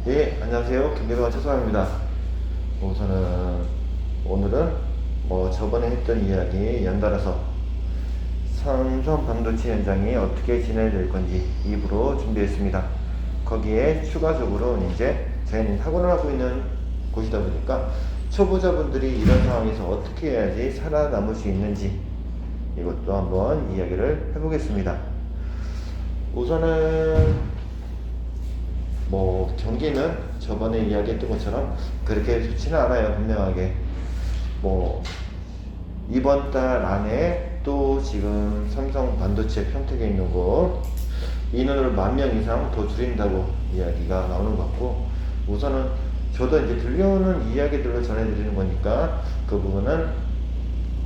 예, 안녕하세요. 김대관 최소환입니다. 우선은 오늘은 저번에 했던 이야기 연달아서 삼성 반도체 현장이 어떻게 진행될 건지 2부로 준비했습니다. 거기에 추가적으로 이제 저희는 학원을 하고 있는 곳이다 보니까 초보자분들이 이런 상황에서 어떻게 해야지 살아남을 수 있는지 이것도 한번 이야기를 해보겠습니다. 우선은 경기는 저번에 이야기했던 것처럼 그렇게 좋지는 않아요. 분명하게 이번 달 안에 또 지금 삼성 반도체 평택에 있는 곳 인원을 10,000명 이상 더 줄인다고 이야기가 나오는 것 같고, 우선은 저도 이제 들려오는 이야기들로 전해드리는 거니까 그 부분은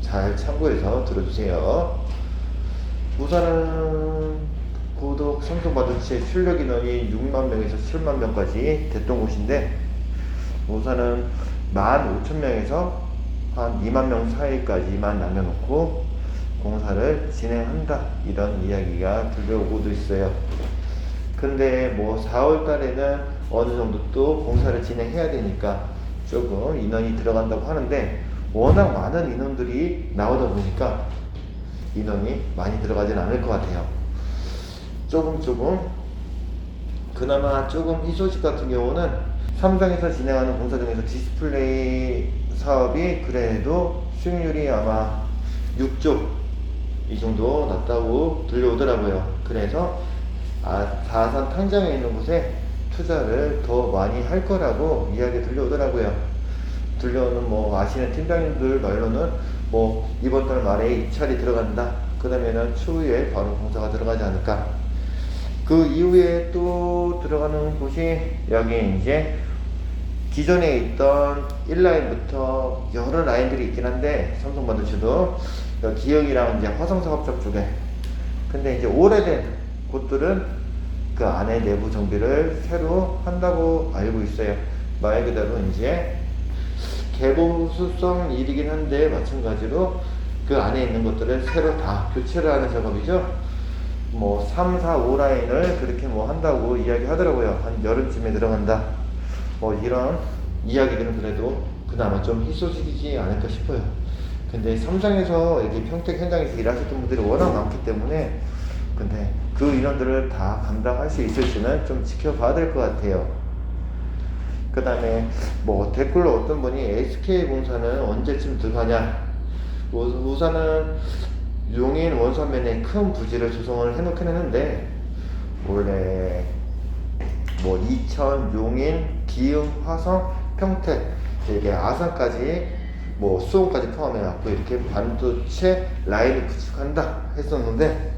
잘 참고해서 들어주세요. 우선은 삼성 반도체 출력 인원이 60,000명에서 70,000명까지 됐던 곳인데, 우선은 15,000명에서 한 20,000명 사이까지만 남겨놓고 공사를 진행한다, 이런 이야기가 들려오고도 있어요. 근데 4월 달에는 어느 정도 또 공사를 진행해야 되니까 조금 인원이 들어간다고 하는데, 워낙 많은 인원들이 나오다 보니까 인원이 많이 들어가진 않을 것 같아요. 조금 그나마 조금 희소식 같은 경우는 삼성에서 진행하는 공사 중에서 디스플레이 사업이 그래도 수익률이 아마 6조 이 정도 났다고 들려오더라고요. 그래서 다산 탕장에 있는 곳에 투자를 더 많이 할 거라고 이야기 들려오더라고요. 들려오는 아시는 팀장님들 말로는 이번 달 말에 입찰이 들어간다, 그 다음에는 추후에 바로 공사가 들어가지 않을까. 그 이후에 또 들어가는 곳이 여기 이제 기존에 있던 1라인부터 여러 라인들이 있긴 한데, 삼성 반도체도 기역이랑 이제 화성사업장 쪽에, 근데 이제 오래된 곳들은 그 안에 내부 정비를 새로 한다고 알고 있어요. 말 그대로 이제 개보수성 일이긴 한데 마찬가지로 그 안에 있는 것들을 새로 다 교체를 하는 작업이죠. 3, 4, 5라인을 그렇게 한다고 이야기 하더라고요. 한 여름쯤에 들어간다, 이런 이야기들은 그래도 그나마 좀 희소식이지 않을까 싶어요. 근데 삼성에서 여기 평택 현장에서 일하셨던 분들이 워낙 많기 때문에, 근데 그 인원들을 다 감당할 수 있을지는 좀 지켜봐야 될 것 같아요. 그 다음에 댓글로 어떤 분이 SK공사는 언제쯤 들어가냐, 우선은 용인 원산면에 큰 부지를 조성을 해놓긴 했는데, 원래 이천, 용인, 기흥, 화성, 평택, 이게 아산까지 수원까지 포함해갖고 이렇게 반도체 라인을 구축한다 했었는데,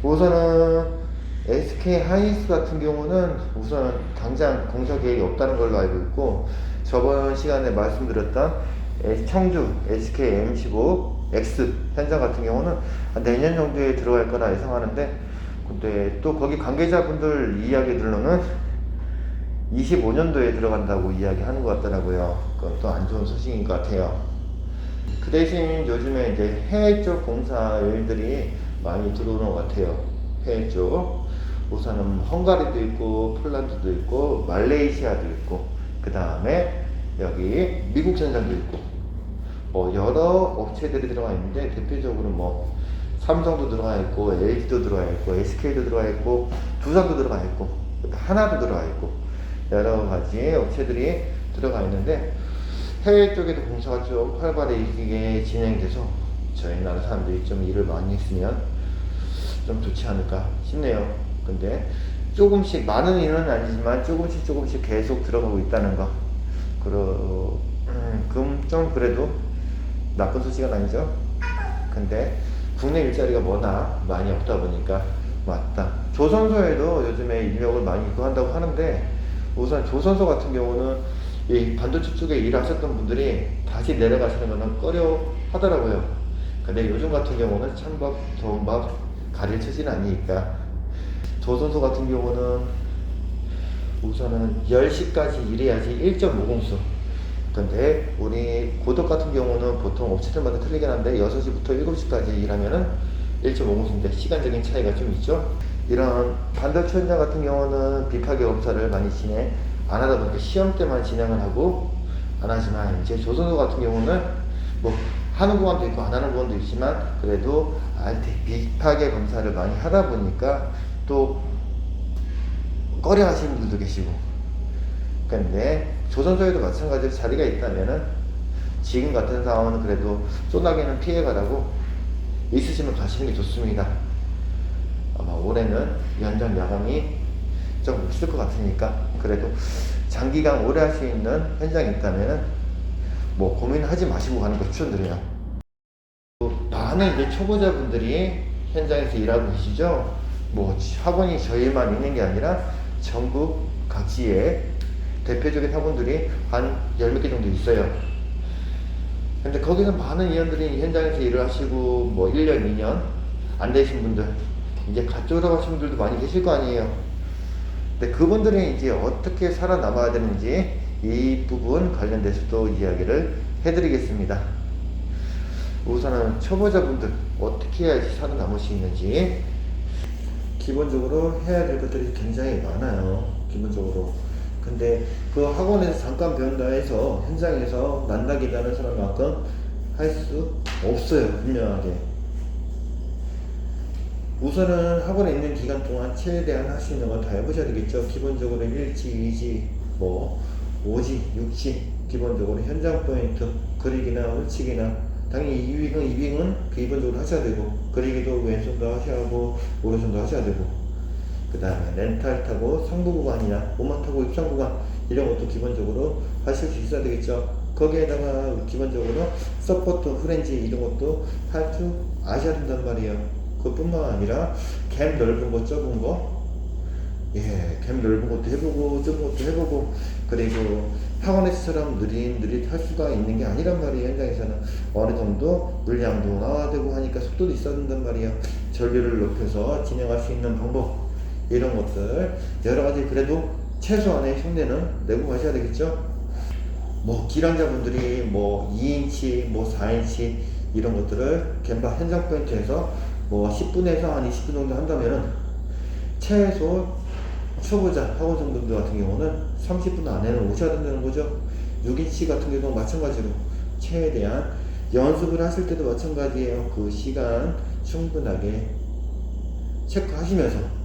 우선은 SK 하이닉스 같은 경우는 우선 당장 공사 계획이 없다는 걸로 알고 있고, 저번 시간에 말씀드렸던 청주 SK M15 X 현장 같은 경우는 내년 정도에 들어갈 거라 예상하는데, 근데 또 거기 관계자분들 이야기들로는 25년도에 들어간다고 이야기하는 것 같더라고요. 그건 또 안 좋은 소식인 것 같아요. 그 대신 요즘에 이제 해외 쪽 공사 일들이 많이 들어오는 것 같아요. 해외 쪽 우선은 헝가리도 있고 폴란드도 있고 말레이시아도 있고, 그 다음에 여기 미국 현장도 있고, 여러 업체들이 들어가 있는데, 대표적으로 삼성도 들어가 있고 LG도 들어가 있고 SK도 들어가 있고 두산도 들어가 있고 하나도 들어가 있고 여러 가지 업체들이 들어가 있는데, 해외 쪽에도 공사가 좀 활발하게 진행돼서 저희 나라 사람들이 좀 일을 많이 했으면 좀 좋지 않을까 싶네요. 근데 조금씩, 많은 인원은 아니지만 조금씩 계속 들어가고 있다는 거, 그럼 좀 그래도 나쁜 소식은 아니죠. 근데 국내 일자리가 워낙 많이 없다 보니까 맞다. 조선소에도 요즘에 인력을 많이 구한다고 하는데, 우선 조선소 같은 경우는 이 반도체 쪽에 일하셨던 분들이 다시 내려가시는 거는 꺼려 하더라고요. 근데 요즘 같은 경우는 찬밥 더운밥 가릴 처지는 아니니까, 조선소 같은 경우는 우선은 10시까지 일해야지 1.5공수. 근데 우리 고덕 같은 경우는 보통 업체들마다 틀리긴 한데 6시부터 7시까지 일하면은 1.5공수인데 시간적인 차이가 좀 있죠. 이런 반도체 현장 같은 경우는 비파기 검사를 많이 진행하고 안 하다 보니까 시험 때만 진행을 하고 안 하지만, 이제 조선소 같은 경우는 뭐 하는 구간도 있고 안 하는 구간도 있지만 그래도 비슷하게 검사를 많이 하다 보니까 또 꺼려 하시는 분들도 계시고. 근데 조선소에도 마찬가지로 자리가 있다면은 지금 같은 상황은 그래도 소나기는 피해가라고 있으시면 가시는 게 좋습니다. 아마 올해는 연장 야광이 좀 있을 것 같으니까 그래도 장기간 오래 할 수 있는 현장이 있다면은 뭐 고민하지 마시고 가는 거 추천드려요. 많은 이제 초보자분들이 현장에서 일하고 계시죠. 뭐 학원이 저희만 있는 게 아니라 전국 각지에 대표적인 학원들이 한 10몇 개 정도 있어요. 근데 거기서 많은 위원들이 현장에서 일을 하시고 뭐 1년, 2년 안 되신 분들, 이제 갓 졸업하신 분들도 많이 계실 거 아니에요. 근데 그분들이 이제 어떻게 살아남아야 되는지 이 부분 관련돼서도 이야기를 해드리겠습니다. 우선은 초보자분들 어떻게 해야지 살아남을 수 있는지. 기본적으로 해야 될 것들이 굉장히 많아요. 기본적으로. 근데 그 학원에서 잠깐 배운다 해서 현장에서 만나게 되는 사람만큼 할 수 없어요. 분명하게. 우선은 학원에 있는 기간 동안 최대한 할 수 있는 거 다 해보셔야 되겠죠. 기본적으로 1지, 2지, 뭐 5지, 6지, 기본적으로 현장 포인트, 그리기나 홀치기나, 당연히 이빙은 기본적으로 하셔야 되고, 그리기도 왼손도 하셔야 하고 오른손도 하셔야 되고, 그 다음에 렌탈 타고 상부 구간이나 오마 타고 입상 구간 이런 것도 기본적으로 하실 수 있어야 되겠죠. 거기에다가 기본적으로 서포트, 프렌지 이런 것도 할 줄 아셔야 된단 말이에요. 그뿐만 아니라 갭 넓은 거, 좁은 거, 갭 넓은 것도 해보고 좁은 것도 해보고, 그리고 학원에서처럼 느릿느릿 할 수가 있는 게 아니란 말이에요. 현장에서는 어느 정도 물량도 나와야 되고 하니까 속도도 있어야 된단 말이에요. 전류를 높여서 진행할 수 있는 방법, 이런 것들 여러 가지 그래도 최소한의 흉내는 내고 가셔야 되겠죠. 뭐 기량자분들이 뭐 2인치, 뭐 4인치 이런 것들을 gem바 현장 포인트에서 뭐 10분에서 한 20분 정도 한다면은 최소 초보자 학원생분들 같은 경우는 30분 안에는 오셔야 된다는 거죠. 6인치 같은 경우도 마찬가지로 최대한 연습을 하실 때도 마찬가지예요. 그 시간 충분하게 체크하시면서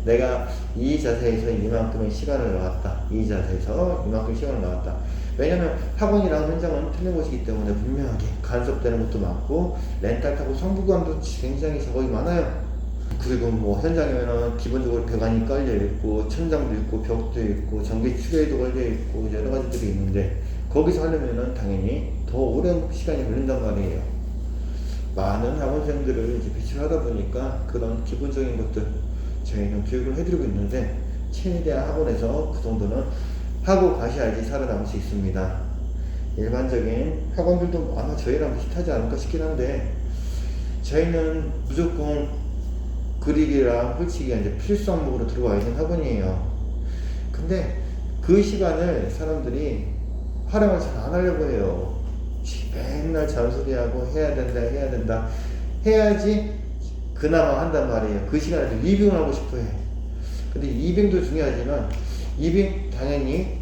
내가 이 자세에서 이만큼의 시간을 나왔다, 이 자세에서 이만큼 시간을 나왔다. 왜냐면 학원이랑 현장은 틀린 곳이기 때문에 분명하게 간섭되는 것도 많고, 렌탈 타고 성구간도 굉장히 작업이 많아요. 그리고 뭐 현장이면은 기본적으로 배관이 깔려 있고 천장도 있고 벽도 있고 전기 추계도 걸려 있고 여러 가지들이 있는데, 거기서 하려면은 당연히 더 오랜 시간이 걸린단 말이에요. 많은 학원생들을 이제 배출하다 보니까 그런 기본적인 것들 저희는 교육을 해드리고 있는데, 최대한 학원에서 그 정도는 하고 가셔야지 살아남을 수 있습니다. 일반적인 학원들도 아마 저희랑 비슷하지 않을까 싶긴 한데, 저희는 무조건 그리기랑 홀치기가 이제 필수 항목으로 들어와 있는 학원이에요. 근데 그 시간을 사람들이 활용을 잘 안 하려고 해요. 맨날 잔소리하고 해야 된다, 해야 된다. 해야지 그나마 한단 말이에요. 그 시간에 리빙을 하고 싶어 해. 근데 이빙도 중요하지만, 이빙 당연히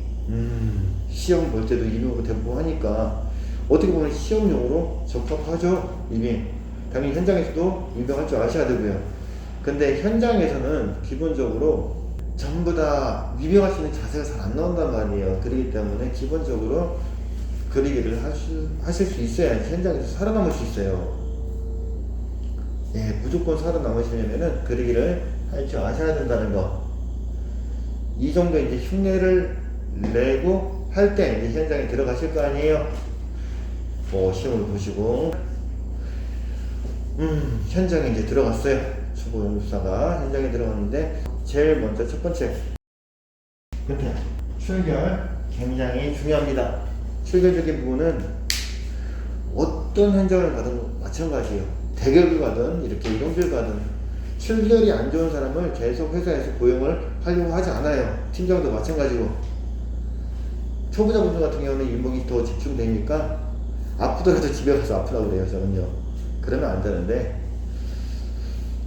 시험 볼 때도 이빙으로 대부분 하니까 어떻게 보면 시험용으로 적합하죠. 이빙 당연히 현장에서도 이빙할 줄 아셔야 되고요. 근데 현장에서는 기본적으로 전부 다 이빙할 수 있는 자세가 잘 안 나온단 말이에요. 그렇기 때문에 기본적으로 그리기를 하실 수 있어야 현장에서 살아남을 수 있어요. 무조건 살아남으시려면은 그리기를 할 줄 아셔야 된다는 거. 이 정도 이제 흉내를 내고 할 때 이제 현장에 들어가실 거 아니에요. 뭐 시험을 보시고 현장에 이제 들어갔어요. 초보 연습사가 현장에 들어갔는데, 제일 먼저 첫 번째 끝에 출결 굉장히 중요합니다. 출결적인 부분은 어떤 현장을 가든 마찬가지예요. 대기업을 가든 이렇게 이동길 가든 출결이 안 좋은 사람을 계속 회사에서 고용을 하려고 하지 않아요. 팀장도 마찬가지고. 초보자분들 같은 경우는 일목이 더 집중되니까 아프더라도 집에 가서 아프다고 그래요. 저는요. 그러면 안 되는데,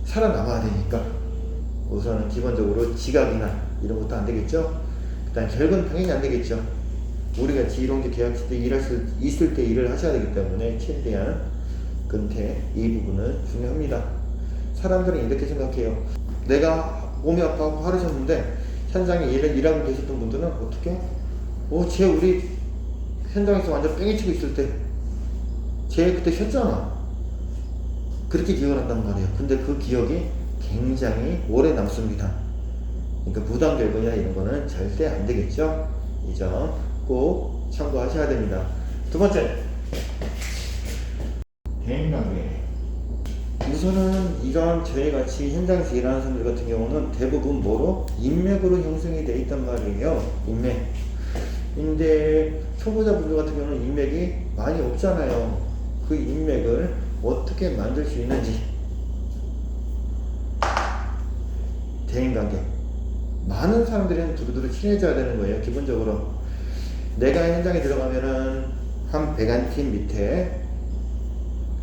살아남아야 되니까 우선은 기본적으로 지각이나 이런 것도 안 되겠죠. 일단 결국은 당연히 안 되겠죠. 우리가 지롱제 계약서 때 있을 때 일을 하셔야 되기 때문에 최대한 근태 이 부분은 중요합니다. 사람들은 이렇게 생각해요. 내가 몸이 아파하고 하루셨는데 현장에 일하고 계셨던 분들은 어떻게? 쟤 우리 현장에서 완전 뺑이 치고 있을 때 쟤 그때 쉬었잖아. 그렇게 기억을 한단 말이에요. 근데 그 기억이 굉장히 오래 남습니다. 그러니까 부당 결과냐 이런 거는 절대 안 되겠죠. 이 점 꼭 참고하셔야 됩니다. 두 번째, 대인관계. 우선은 이런 저희같이 현장에서 일하는 사람들 같은 경우는 대부분 뭐로? 인맥으로 형성이 되어 있단 말이에요. 인맥. 근데 초보자분들 같은 경우는 인맥이 많이 없잖아요. 그 인맥을 어떻게 만들 수 있는지. 대인관계. 많은 사람들이랑 두루두루 친해져야 되는 거예요. 기본적으로 내가 현장에 들어가면은 한 배관팀 밑에,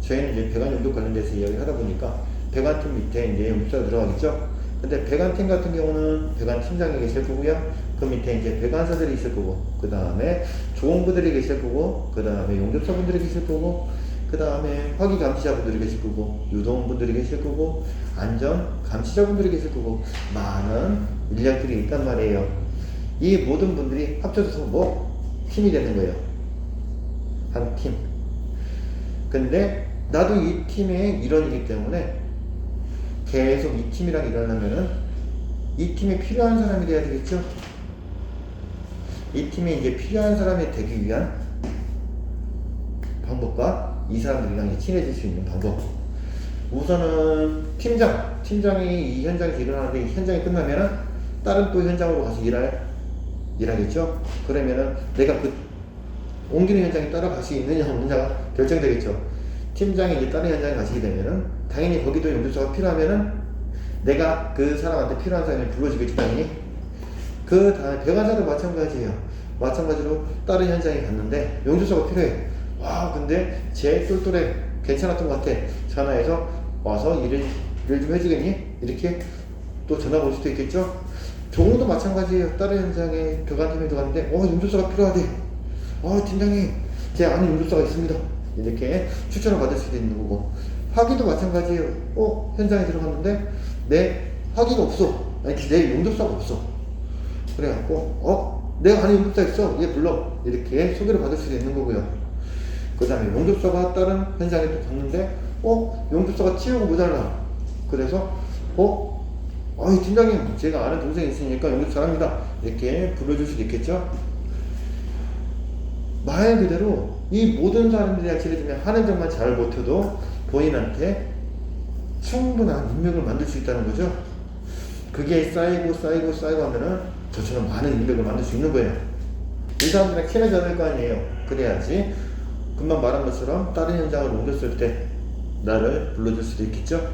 저희는 이제 배관 용도 관련돼서 이야기를 하다 보니까 배관팀 밑에 이제 용도사가 들어가겠죠. 근데 배관팀 같은 경우는 배관팀장이 계실 거고요. 그 밑에 이제 배관사들이 있을 거고, 그 다음에 조원부들이 계실 거고, 그 다음에 용접사분들이 계실 거고, 그 다음에 화기감시자분들이 계실 거고, 유도원분들이 계실 거고, 안전감시자분들이 계실 거고, 많은 인력들이 있단 말이에요. 이 모든 분들이 합쳐져서 뭐? 팀이 되는 거예요. 한 팀. 근데 나도 이 팀의 일원이기 때문에 계속 이 팀이랑 일하려면은 이 팀에 필요한 사람이 돼야 되겠죠? 이 팀에 이제 필요한 사람이 되기 위한 방법과 이 사람들이랑 친해질 수 있는 방법. 우선은 팀장이 이 현장에서 일을 하는데 이 현장이 끝나면은 다른 또 현장으로 가서 일하겠죠? 그러면은 내가 그 옮기는 현장에 따라갈 수 있느냐 없느냐가 결정되겠죠. 팀장이 이제 다른 현장에 가시게 되면은 당연히 거기도 용접사가 필요하면은 내가 그 사람한테 필요한 사람을 불러주겠죠, 당연히. 그 다음에 배관사도 마찬가지예요. 마찬가지로 다른 현장에 갔는데 용접사가 필요해. 와, 근데 쟤 똘똘해, 괜찮았던 것 같아. 전화해서 와서 일 좀 해주겠니? 이렇게 또 전화가 올 수도 있겠죠. 종우도 마찬가지예요. 다른 현장에 배관팀에 들어갔는데 용접사가 필요하대. 팀장님, 제 아는 용접사가 있습니다. 이렇게 추천을 받을 수도 있는 거고, 화기도 마찬가지예요. 현장에 들어갔는데 내 화기가 없어. 아니, 내 용접사가 없어. 그래갖고 내가 아는 용접사 있어, 얘 불러. 이렇게 소개를 받을 수도 있는 거고요. 그 다음에 용접사가 다른 현장에 또 갔는데 용접사가 치우고 모자라. 그래서 팀장님, 제가 아는 동생이 있으니까 용접 잘합니다. 이렇게 불러줄 수도 있겠죠. 말 그대로 이 모든 사람들이랑 친해지면 하는 점만 잘 못해도 본인한테 충분한 인맥을 만들 수 있다는 거죠. 그게 쌓이고 하면은 저처럼 많은 인맥을 만들 수 있는 거예요. 이 사람들이랑 친해져야 될 거 아니에요. 그래야지 금방 말한 것처럼 다른 현장을 옮겼을 때 나를 불러줄 수도 있겠죠.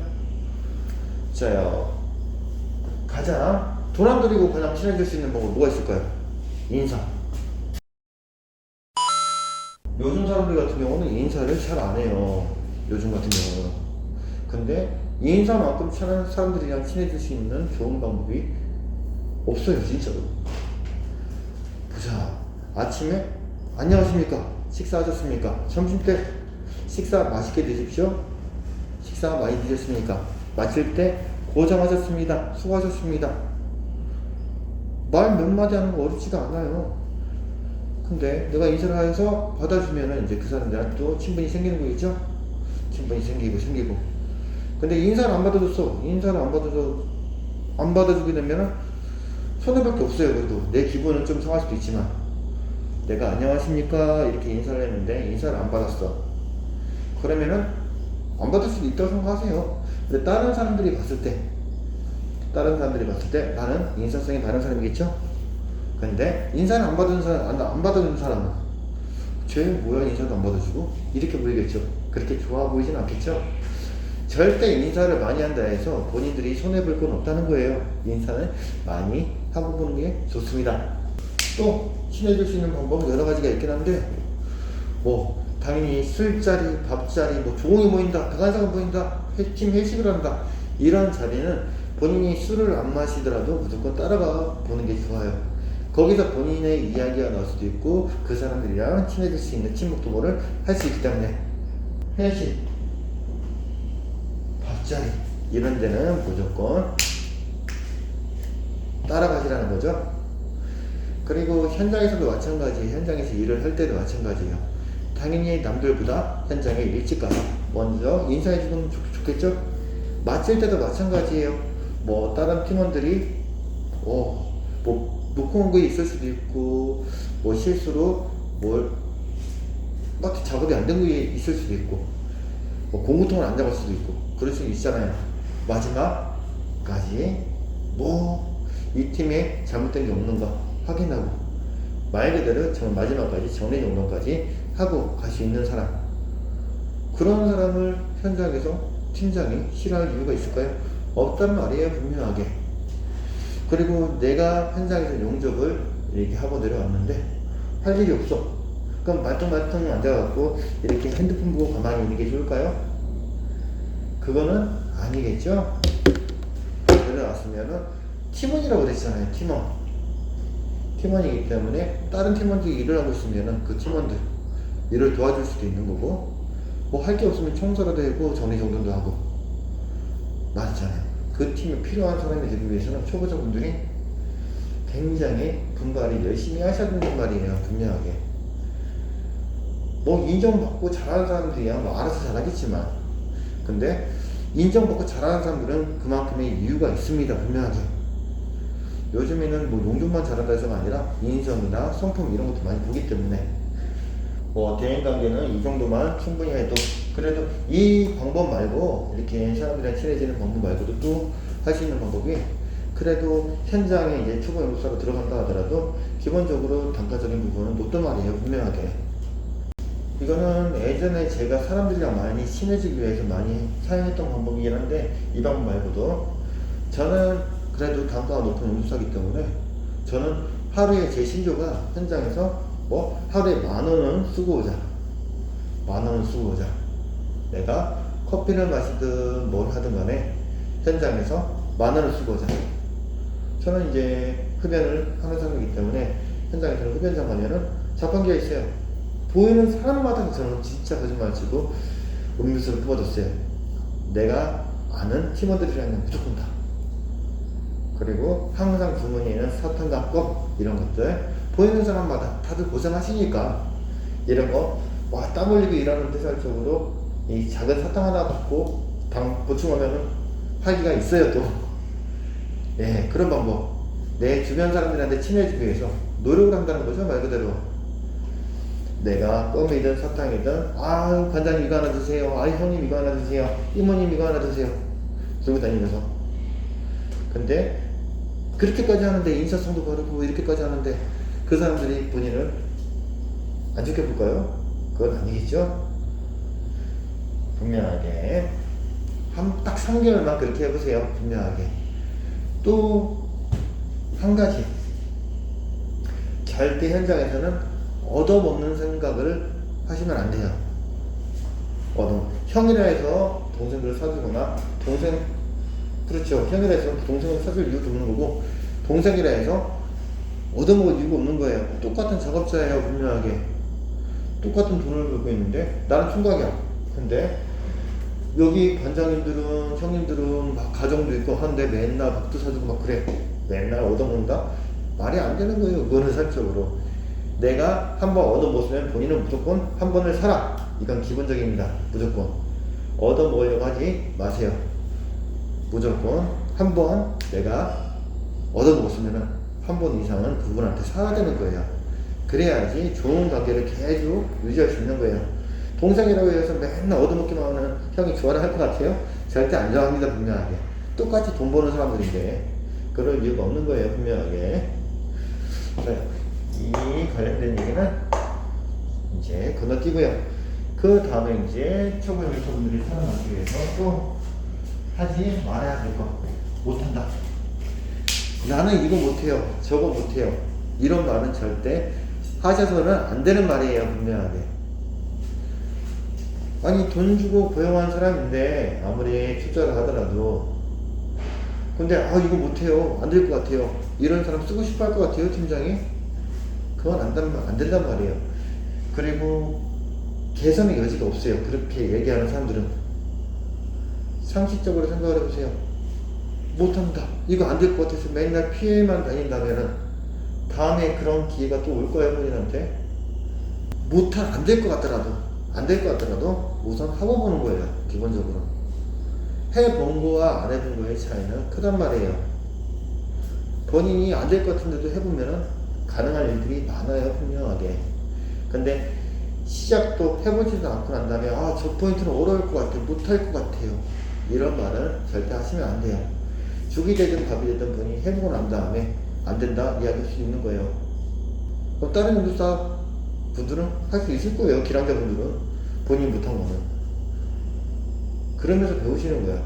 자요, 가장 돈 안 들이고 그냥 친해질 수 있는 방법 뭐가 있을까요? 인사. 요즘 사람들 같은 경우는 인사를 잘 안 해요. 요즘 같은 경우는. 근데 인사만큼 친한 사람들이랑 친해질 수 있는 좋은 방법이 없어요, 진짜로. 보자. 아침에 안녕하십니까? 식사하셨습니까? 점심때 식사 맛있게 드십시오. 식사 많이 드셨습니까? 마칠 때 고생하셨습니다. 수고하셨습니다. 말 몇 마디 하는 거 어렵지가 않아요. 근데 내가 인사를 해서 받아주면은 이제 그 사람들한테 또 친분이 생기는 거겠죠? 친분이 생기고. 근데 인사를 안 받아줬어. 인사를 안 받아주게 되면은 손해밖에 없어요. 그래도 내 기분은 좀 상할 수도 있지만, 내가 안녕하십니까 이렇게 인사를 했는데 인사를 안 받았어. 그러면은 안 받을 수도 있다고 생각하세요. 근데 다른 사람들이 봤을 때 나는 인사성이 다른 사람이겠죠? 근데 인사를 안 받아주는 사람은 쟤 뭐야, 인사도 안 받아주고, 이렇게 보이겠죠. 그렇게 좋아 보이진 않겠죠. 절대 인사를 많이 한다 해서 본인들이 손해볼 건 없다는 거예요. 인사는 많이 하고 보는 게 좋습니다. 또 친해질 수 있는 방법은 여러 가지가 있긴 한데, 당연히 술자리, 밥자리, 조공이 모인다, 배관사가 모인다, 팀 회식을 한다, 이런 자리는 본인이 술을 안 마시더라도 무조건 따라가 보는 게 좋아요. 거기서 본인의 이야기가 나올 수도 있고 그 사람들이랑 친해질 수 있는 친목 도모를 할 수 있기 때문에 회식, 밥자리 이런 데는 무조건 따라가시라는 거죠. 그리고 현장에서도 마찬가지예요. 현장에서 일을 할 때도 마찬가지예요. 당연히 남들보다 현장에 일찍 가서 먼저 인사해주면 좋겠죠. 마칠 때도 마찬가지예요. 뭐 다른 팀원들이 뭐 놓고 온 게 있을 수도 있고 뭐 실수로 막 작업이 안 된 게 있을 수도 있고 뭐 공구통을 안 잡을 수도 있고 그럴 수 있잖아요. 마지막까지 뭐 이 팀에 잘못된 게 없는가 확인하고 말 그대로 정말 마지막까지 정리정돈까지 하고 갈 수 있는 사람, 그런 사람을 현장에서 팀장이 싫어할 이유가 있을까요? 없단 말이에요, 분명하게. 그리고 내가 현장에서 용접을 이렇게 하고 내려왔는데 할 일이 없어. 그럼 말똥말똥 앉아갖고 이렇게 핸드폰 보고 가만히 있는 게 좋을까요? 그거는 아니겠죠? 내려왔으면은 팀원이라고 그랬잖아요. 팀원이기 때문에 다른 팀원들이 일을 하고 있으면은 그 팀원들 일을 도와줄 수도 있는 거고, 뭐 할 게 없으면 청소라도 하고 정리정돈도 하고 맞잖아요. 그 팀에 필요한 사람이 되기 위해서는 초보자분들이 굉장히 분발이 열심히 하셔야 된단 말이에요. 분명하게. 뭐 인정받고 잘하는 사람들이야 뭐 알아서 잘하겠지만, 근데 인정받고 잘하는 사람들은 그만큼의 이유가 있습니다. 분명하게. 요즘에는 뭐 용접만 잘한다 해서가 아니라 인성이나 성품 이런 것도 많이 보기 때문에 뭐 대인관계는 이 정도만 충분히 해도, 그래도 이 방법 말고 이렇게 사람들이랑 친해지는 방법 말고도 또 할 수 있는 방법이, 그래도 현장에 이제 초보 연구사로 들어간다 하더라도 기본적으로 단가적인 부분은 높단 말이에요. 분명하게. 이거는 예전에 제가 사람들이랑 많이 친해지기 위해서 많이 사용했던 방법이긴 한데, 이 방법 말고도 저는 그래도 단가가 높은 연구사이기 때문에 저는 하루에 제 신조가 현장에서 뭐 하루에 10,000원은 쓰고 오자, 10,000원은 쓰고 오자. 내가 커피를 마시든 뭘 하든 간에 현장에서 10,000원을 쓰고 오자. 저는 이제 흡연을 하는 사람이기 때문에 현장에서는 흡연장 가면은 자판기가 있어요. 보이는 사람마다 저는 진짜 거짓말 치고 음료수를 뽑아줬어요. 내가 아는 팀원들이라면 무조건 다. 그리고 항상 주머니에는 사탕과 껌 이런 것들, 보이는 사람마다 다들 고생하시니까 이런 거 땀 흘리고 일하는 대살적으로 이 작은 사탕 하나 받고 당 보충하면은 활기가 있어요. 또 예, 그런 방법, 내 주변 사람들한테 친해지기 위해서 노력을 한다는 거죠. 말 그대로 내가 껌이든 사탕이든 관장님 이거 하나 드세요, 형님 이거 하나 드세요, 이모님 이거 하나 드세요 들고 다니면서. 근데 그렇게까지 하는데, 인사성도 바르고 이렇게까지 하는데 그 사람들이 본인을 안 좋게 볼까요? 그건 아니겠죠? 분명하게 딱 3개월만 그렇게 해보세요. 분명하게. 또 한 가지, 절대 현장에서는 얻어먹는 생각을 하시면 안 돼요. 형이라 해서 동생들을 사주거나, 그렇죠. 형이라 해서 동생을 사줄 이유도 없는 거고, 동생이라 해서 얻어먹을 이유가 없는 거예요. 똑같은 작업자예요. 분명하게. 똑같은 돈을 벌고 있는데 나는 총각이야. 근데 여기 관장님들은, 형님들은 막 가정도 있고 하는데 맨날 밥도 사주고 막 그래. 맨날 얻어먹는다? 말이 안 되는 거예요. 그거는 사적으로. 내가 한번 얻어먹으면 본인은 무조건 한 번을 사라. 이건 기본적입니다. 무조건. 얻어먹으려고 하지 마세요. 무조건 한 번 내가 얻어먹었으면 한 번 이상은 그분한테 사야 되는 거예요. 그래야지 좋은 관계를 계속 유지할 수 있는 거예요. 동생이라고 해서 맨날 얻어먹기만 하는 형이 좋아라 할 것 같아요? 절대 안 좋아합니다. 분명하게. 똑같이 돈 버는 사람들인데 그럴 이유가 없는 거예요. 분명하게. 이 관련된 얘기는 이제 건너뛰고요. 그 다음에 이제 초보 연구사분들이 살아남기 위해서 또 하지 말아야 될 거. 못한다. 나는 이거 못해요. 저거 못해요. 이런 말은 절대 하셔서는 안 되는 말이에요. 분명하게. 아니 돈 주고 고용한 사람인데 아무리 투자를 하더라도 근데 이거 못해요, 안 될 것 같아요, 이런 사람 쓰고 싶어 할 것 같아요 팀장이? 그건 안 된단 말이에요. 그리고 개선의 여지가 없어요. 그렇게 얘기하는 사람들은 상식적으로 생각을 해보세요. 못한다, 이거 안 될 것 같아서 맨날 피해만 다닌다면은 다음에 그런 기회가 또 올 거예요 본인한테. 안 될 것 같더라도 우선 하고 보는 거예요. 기본적으로 해본 거와 안 해본 거의 차이는 크단 말이에요. 본인이 안 될 것 같은데도 해보면은 가능한 일들이 많아요, 분명하게. 근데 시작도 해보지도 않고 난 다음에 저 포인트는 어려울 것 같아요, 못할 것 같아요, 이런 말은 절대 하시면 안 돼요. 죽이 되든 밥이 되든 본인이 해보고 난 다음에 안 된다 이야기할 수 있는 거예요. 그럼 다른 연구사 분들은 할 수 있을 거예요. 기량자 분들은 본인이 못한 거는. 그러면서 배우시는 거야.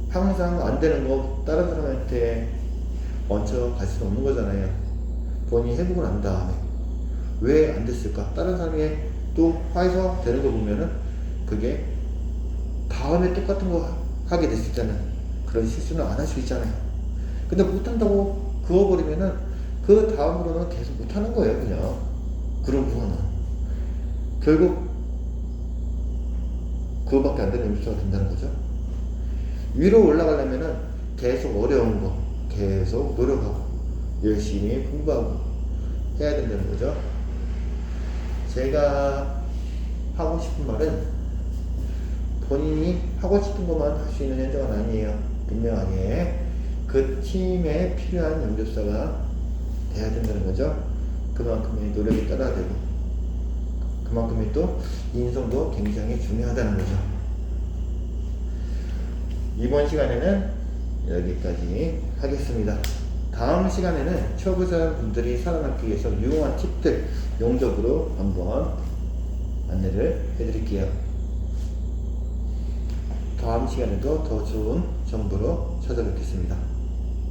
항상 안 되는 거 다른 사람한테 얹혀 갈 수는 없는 거잖아요. 본인이 해보고 난 다음에 왜 안 됐을까? 다른 사람이 또 화해서 되는 거 보면은 그게 다음에 똑같은 거 하게 됐을 때는 그런 실수는 안 할 수 있잖아요. 근데 못한다고 그어버리면은 그 다음으로는 계속 못하는 거예요, 그냥. 그런 부분은 결국 그거밖에 안 되는 연습자가 된다는 거죠. 위로 올라가려면은 계속 어려운 거 계속 노력하고 열심히 공부하고 해야 된다는 거죠. 제가 하고 싶은 말은 본인이 하고 싶은 것만 할 수 있는 현장은 아니에요. 분명하게 그 팀에 필요한 연습자가 돼야 된다는 거죠. 그만큼의 노력이 따라야 되고 그만큼의 또 인성도 굉장히 중요하다는 거죠. 이번 시간에는 여기까지 하겠습니다. 다음 시간에는 초보자 분들이 살아남기 위해서 유용한 팁들 용접으로 한번 안내를 해드릴게요. 다음 시간에도 더 좋은 정보로 찾아뵙겠습니다.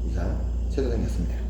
이상 최도생이었습니다.